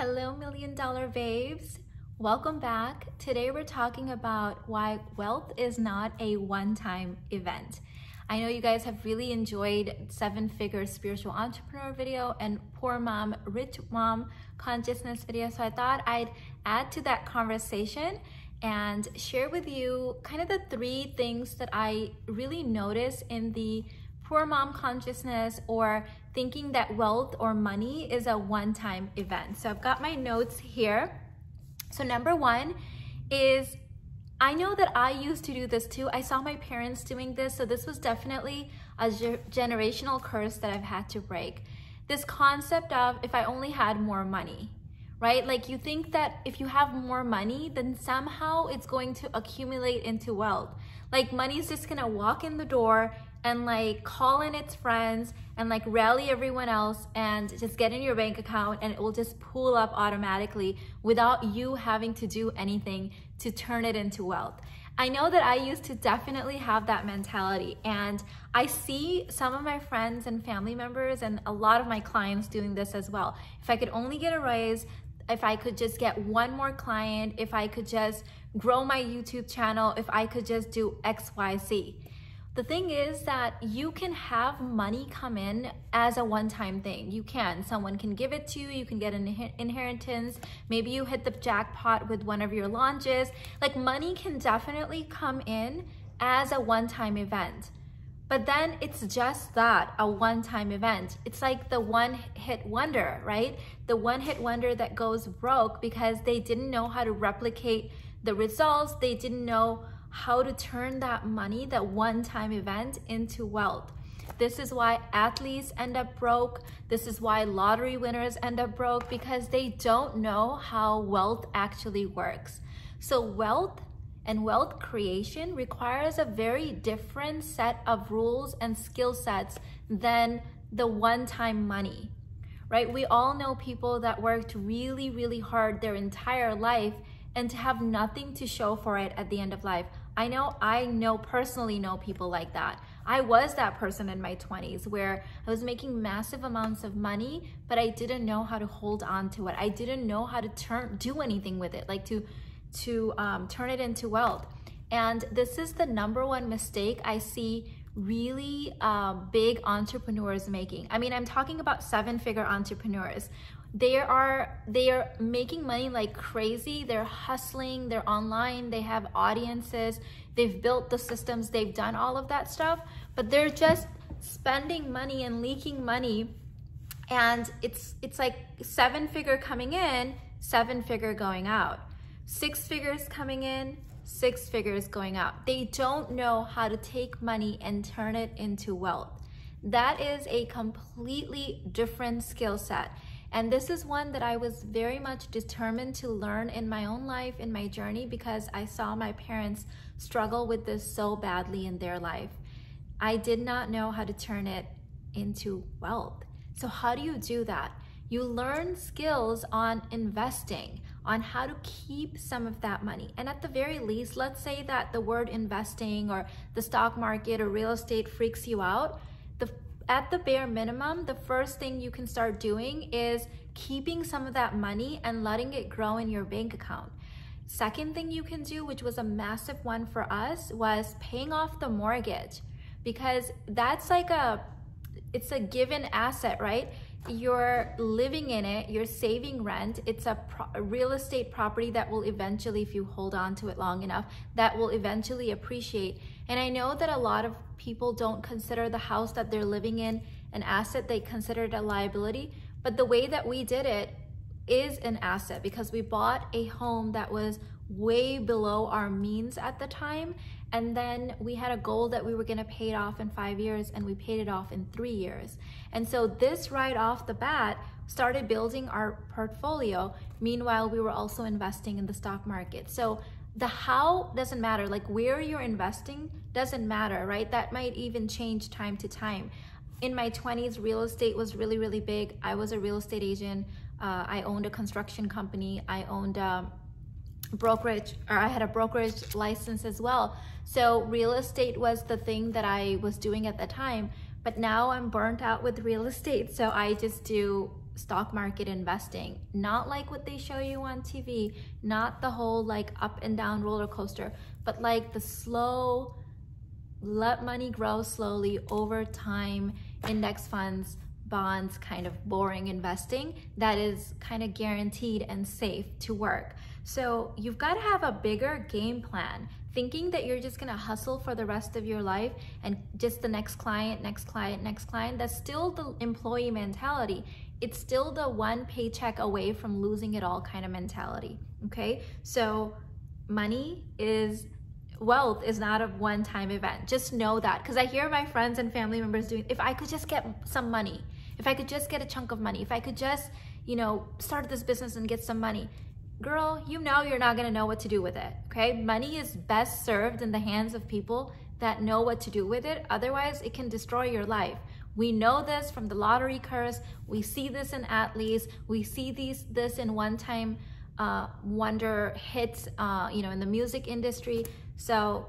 Hello, $1 Million Babes. Welcome back. Today we're talking about why wealth is not a one-time event. I know you guys have really enjoyed 7-Figure Spiritual Entrepreneur video and Poor Mom, Rich Mom Consciousness video. So I thought I'd add to that conversation and share with you kind of the 3 things that I really notice in the Poor Mom Consciousness, or thinking that wealth or money is a one-time event. So I've got my notes here. So number 1 is, I know that I used to do this too. I saw my parents doing this. So this was definitely a generational curse that I've had to break. This concept of if I only had more money, right? Like you think that if you have more money, then somehow it's going to accumulate into wealth. Like money's just gonna walk in the door and like call in its friends and like rally everyone else and just get in your bank account, and it will just pool up automatically without you having to do anything to turn it into wealth. I know that I used to definitely have that mentality, and I see some of my friends and family members and a lot of my clients doing this as well. If I could only get a raise, if I could just get one more client, if I could just grow my YouTube channel, if I could just do X, Y, Z. The thing is that you can have money come in as a one-time thing. You can. Someone can give it to you. You can get an inheritance. Maybe you hit the jackpot with one of your launches. Like money can definitely come in as a one-time event. But then it's just that, a one-time event. It's like the one-hit wonder, right? The one-hit wonder that goes broke because they didn't know how to replicate the results. They didn't know how to turn that money, that one-time event, into wealth. This is why athletes end up broke. This is why lottery winners end up broke, because they don't know how wealth actually works. So wealth and wealth creation requires a very different set of rules and skill sets than the one-time money, right? We all know people that worked really, really hard their entire life and to have nothing to show for it at the end of life. I personally know people like that. I was that person in my 20s where I was making massive amounts of money, but I didn't know how to hold on to it. I didn't know how to do anything with it, like to turn it into wealth. And this is the #1 mistake I see really big entrepreneurs making. I mean, I'm talking about 7-figure entrepreneurs. They are making money like crazy. They're hustling, they're online, they have audiences, they've built the systems, they've done all of that stuff, but they're just spending money and leaking money. And it's like 7-figure coming in, 7-figure going out. 6 figures coming in, 6 figures going out. They don't know how to take money and turn it into wealth. That is a completely different skill set. And this is one that I was very much determined to learn in my own life, in my journey, because I saw my parents struggle with this so badly in their life. I did not know how to turn it into wealth. So how do you do that? You learn skills on investing, on how to keep some of that money. And at the very least, let's say that the word investing or the stock market or real estate freaks you out. At the bare minimum, the first thing you can start doing is keeping some of that money and letting it grow in your bank account. Second thing you can do, which was a massive one for us, was paying off the mortgage, because that's like it's a given asset, right? You're living in it, you're saving rent. It's a real estate property that will eventually, if you hold on to it long enough, that will eventually appreciate. And I know that a lot of people don't consider the house that they're living in an asset. They consider it a liability. But the way that we did it is an asset, because we bought a home that was way below our means at the time. And then we had a goal that we were gonna pay it off in 5 years, and we paid it off in 3 years. And so this right off the bat started building our portfolio. Meanwhile, we were also investing in the stock market. So the how doesn't matter, like where you're investing doesn't matter, right? That might even change time to time. In my 20s, real estate was really, really big. I was a real estate agent. I owned a construction company. I owned brokerage, or I had a brokerage license as well. So real estate was the thing that I was doing at the time. But now I'm burnt out with real estate, so I just do stock market investing, not like what they show you on TV, not the whole like up and down roller coaster, but like the slow, let money grow slowly over time, index funds, bonds, kind of boring investing that is kind of guaranteed and safe to work. So you've got to have a bigger game plan. Thinking that you're just gonna hustle for the rest of your life and just the next client, next client, next client, that's still the employee mentality. It's still the one paycheck away from losing it all kind of mentality, okay? So wealth is not a one-time event. Just know that, because I hear my friends and family members doing, if I could just get some money, if I could just get a chunk of money, if I could just, you know, start this business and get some money. Girl, you know you're not gonna know what to do with it, okay? Money is best served in the hands of people that know what to do with it. Otherwise, it can destroy your life. We know this from the lottery curse. We see this in athletes. We see this in one-time wonder hits, you know, in the music industry. So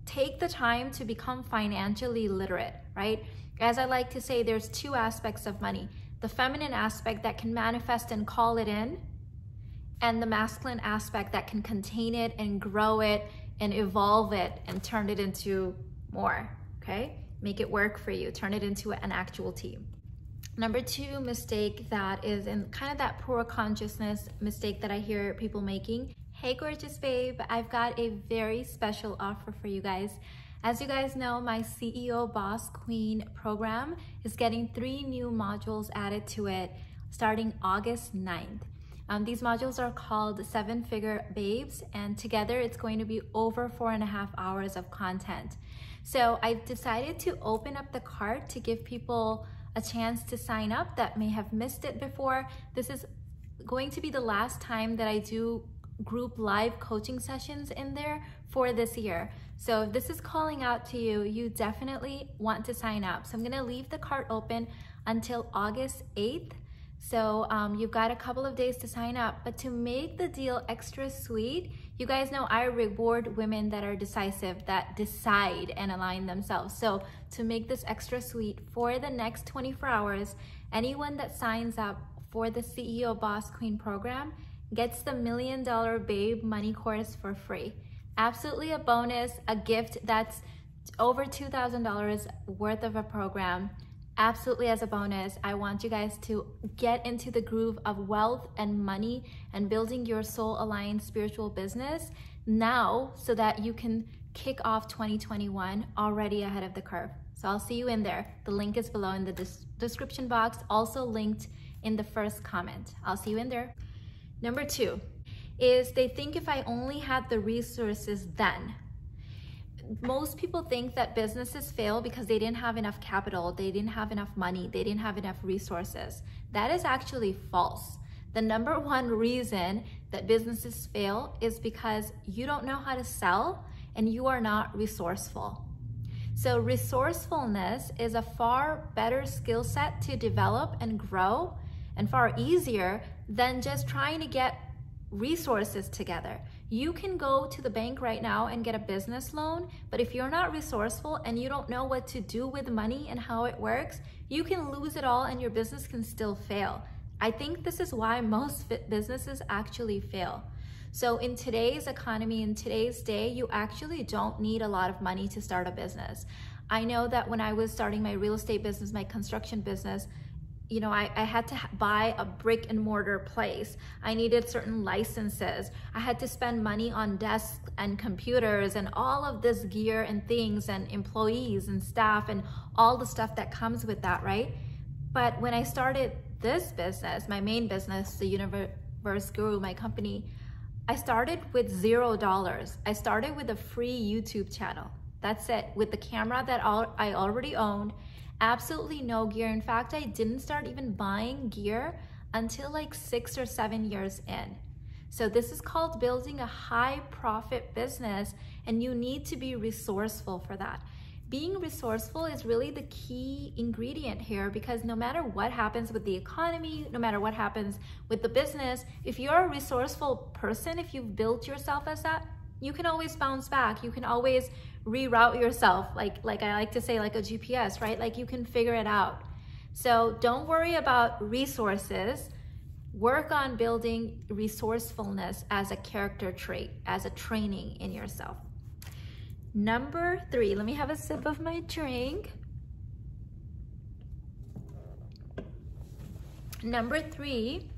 take the time to become financially literate, right? As I like to say, there's two aspects of money. The feminine aspect that can manifest and call it in, and the masculine aspect that can contain it and grow it and evolve it and turn it into more, okay? Make it work for you, turn it into an actual team. Number two mistake that is in kind of that poor consciousness mistake that I hear people making. Hey gorgeous babe, I've got a very special offer for you guys. As you guys know, my CEO Boss Queen program is getting 3 new modules added to it starting August 9th. These modules are called 7-Figure Babes, and together it's going to be over 4.5 hours of content. So I've decided to open up the cart to give people a chance to sign up that may have missed it before. This is going to be the last time that I do group live coaching sessions in there for this year. So if this is calling out to you, you definitely want to sign up. So I'm gonna leave the cart open until August 8th. So you've got a couple of days to sign up, but to make the deal extra sweet, you guys know I reward women that are decisive, that decide and align themselves. So to make this extra sweet, for the next 24 hours, anyone that signs up for the CEO Boss Queen program gets the $1 Million Babe Money Course for free. Absolutely a bonus, a gift that's over $2,000 worth of a program. Absolutely as a bonus. I want you guys to get into the groove of wealth and money and building your soul-aligned spiritual business now so that you can kick off 2021 already ahead of the curve. So I'll see you in there. The link is below in the description box, also linked in the first comment. I'll see you in there. Number 2 is they think if I only had the resources then. Most people think that businesses fail because they didn't have enough capital, they didn't have enough money, they didn't have enough resources. That is actually false. The number one reason that businesses fail is because you don't know how to sell and you are not resourceful. So resourcefulness is a far better skill set to develop and grow, and far easier than just trying to get resources together. You can go to the bank right now and get a business loan, but if you're not resourceful and you don't know what to do with money and how it works, you can lose it all and your business can still fail. I think this is why most businesses actually fail. So in today's economy, in today's day, you actually don't need a lot of money to start a business. I know that when I was starting my real estate business, my construction business, you know, I had to buy a brick and mortar place. I needed certain licenses. I had to spend money on desks and computers and all of this gear and things and employees and staff and all the stuff that comes with that, right? But when I started this business, my main business, the Universe Guru, my company, I started with $0. I started with a free YouTube channel. That's it, with the camera that I already owned. Absolutely no gear. In fact, I didn't start even buying gear until like 6 or 7 years in. So this is called building a high profit business, and you need to be resourceful for that. Being resourceful is really the key ingredient here, because no matter what happens with the economy, no matter what happens with the business, if you're a resourceful person, if you've built yourself as that, you can always bounce back. You can always reroute yourself, like I like to say, like a GPS, right? Like you can figure it out. So don't worry about resources. Work on building resourcefulness as a character trait, as a training in yourself. Number 3, let me have a sip of my drink. Number 3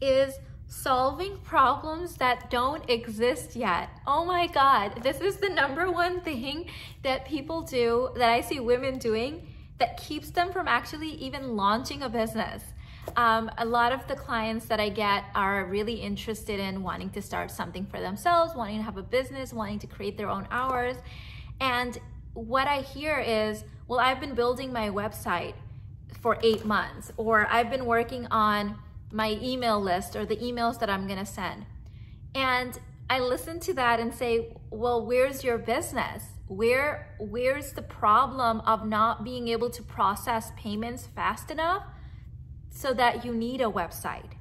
is solving problems that don't exist yet. Oh my God, this is the number one thing that people do, that I see women doing, that keeps them from actually even launching a business. A lot of the clients that I get are really interested in wanting to start something for themselves, wanting to have a business, wanting to create their own hours. And what I hear is, well, I've been building my website for 8 months, or I've been working on my email list or the emails that I'm gonna send. And I listen to that and say, well, where's your business? Where's the problem of not being able to process payments fast enough so that you need a website,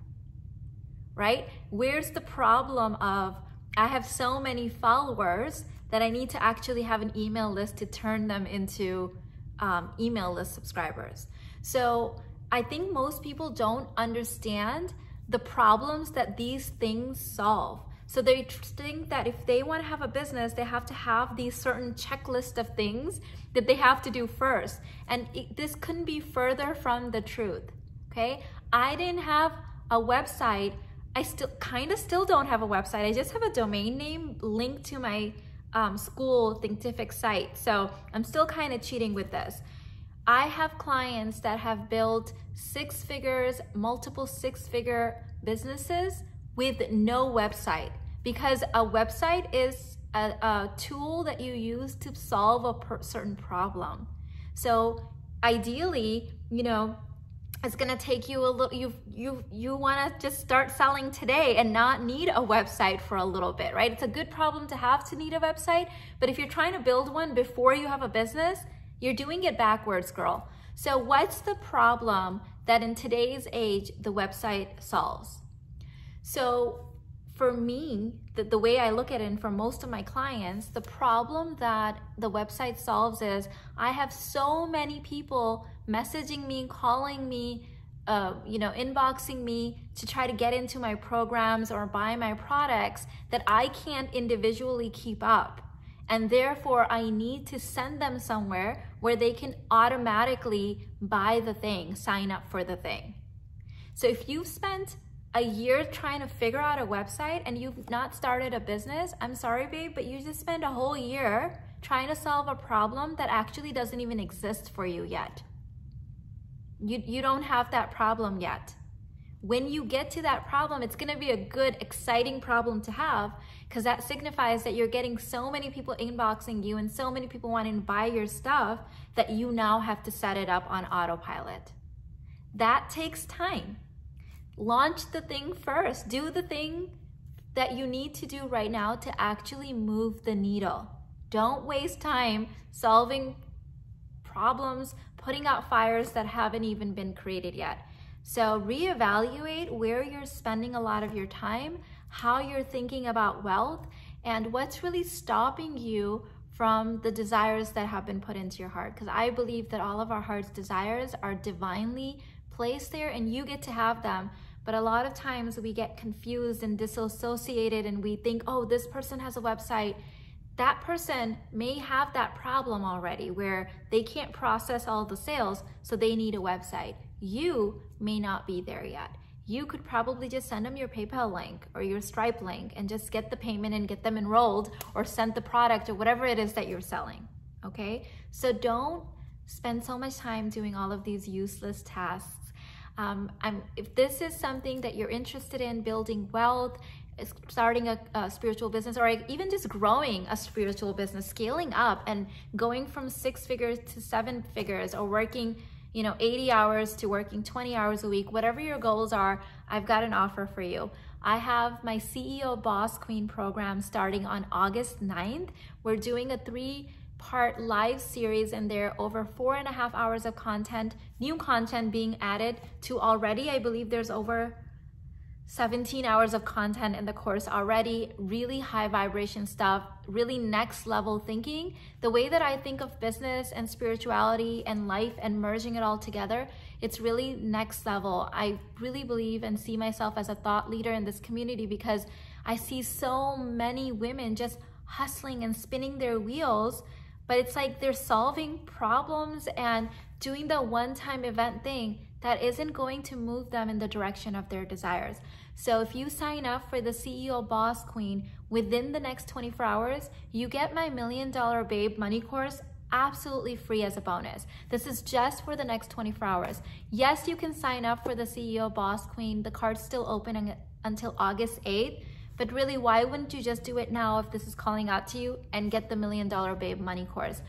right? Where's the problem of, I have so many followers that I need to actually have an email list to turn them into email list subscribers. So I think most people don't understand the problems that these things solve. So they think that if they want to have a business, they have to have these certain checklist of things that they have to do first. And this couldn't be further from the truth, okay? I didn't have a website. I still don't have a website. I just have a domain name linked to my school Thinkific site. So I'm still kind of cheating with this. I have clients that have built 6 figures, multiple 6-figure businesses with no website, because a website is a tool that you use to solve a certain problem. So ideally, you know, it's gonna take you a little, you wanna just start selling today and not need a website for a little bit, right? It's a good problem to have, to need a website, but if you're trying to build one before you have a business, you're doing it backwards, girl. So what's the problem that in today's age, the website solves? So for me, the way I look at it, and for most of my clients, the problem that the website solves is, I have so many people messaging me, calling me, inboxing me to try to get into my programs or buy my products, that I can't individually keep up. And therefore, I need to send them somewhere where they can automatically buy the thing, sign up for the thing. So if you've spent a year trying to figure out a website and you've not started a business, I'm sorry, babe, but you just spent a whole year trying to solve a problem that actually doesn't even exist for you yet. You don't have that problem yet. When you get to that problem, it's gonna be a good, exciting problem to have, because that signifies that you're getting so many people inboxing you and so many people wanting to buy your stuff that you now have to set it up on autopilot. That takes time. Launch the thing first. Do the thing that you need to do right now to actually move the needle. Don't waste time solving problems, putting out fires that haven't even been created yet. So reevaluate where you're spending a lot of your time, how you're thinking about wealth, and what's really stopping you from the desires that have been put into your heart. Because I believe that all of our heart's desires are divinely placed there and you get to have them. But a lot of times we get confused and disassociated and we think, oh, this person has a website. That person may have that problem already where they can't process all the sales, so they need a website. You may not be there yet. You could probably just send them your PayPal link or your Stripe link and just get the payment and get them enrolled, or send the product or whatever it is that you're selling, okay? So don't spend so much time doing all of these useless tasks. If this is something that you're interested in, building wealth, starting a spiritual business, or even just growing a spiritual business, scaling up and going from 6 figures to 7 figures, or working 80 hours to working 20 hours a week, whatever your goals are, I've got an offer for you. I have my CEO Boss Queen program starting on August 9th. We're doing a 3-part live series, and there are over 4.5 hours of content, new content being added to already. I believe there's over 17 hours of content in the course already, really high vibration stuff, really next level thinking. The way that I think of business and spirituality and life and merging it all together, it's really next level. I really believe and see myself as a thought leader in this community because I see so many women just hustling and spinning their wheels, but it's like they're solving problems and doing the one-time event thing that isn't going to move them in the direction of their desires. So if you sign up for the CEO Boss Queen within the next 24 hours, you get my $1 Million Babe Money course absolutely free as a bonus. This is just for the next 24 hours. Yes, you can sign up for the CEO Boss Queen. The card's still open until August 8th. But really, why wouldn't you just do it now if this is calling out to you and get the $1 Million Babe Money course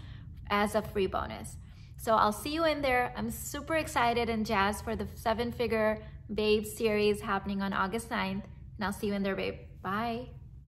as a free bonus? So I'll see you in there. I'm super excited and jazzed for the 7-Figure Babe series happening on August 9th. And I'll see you in there, babe. Bye.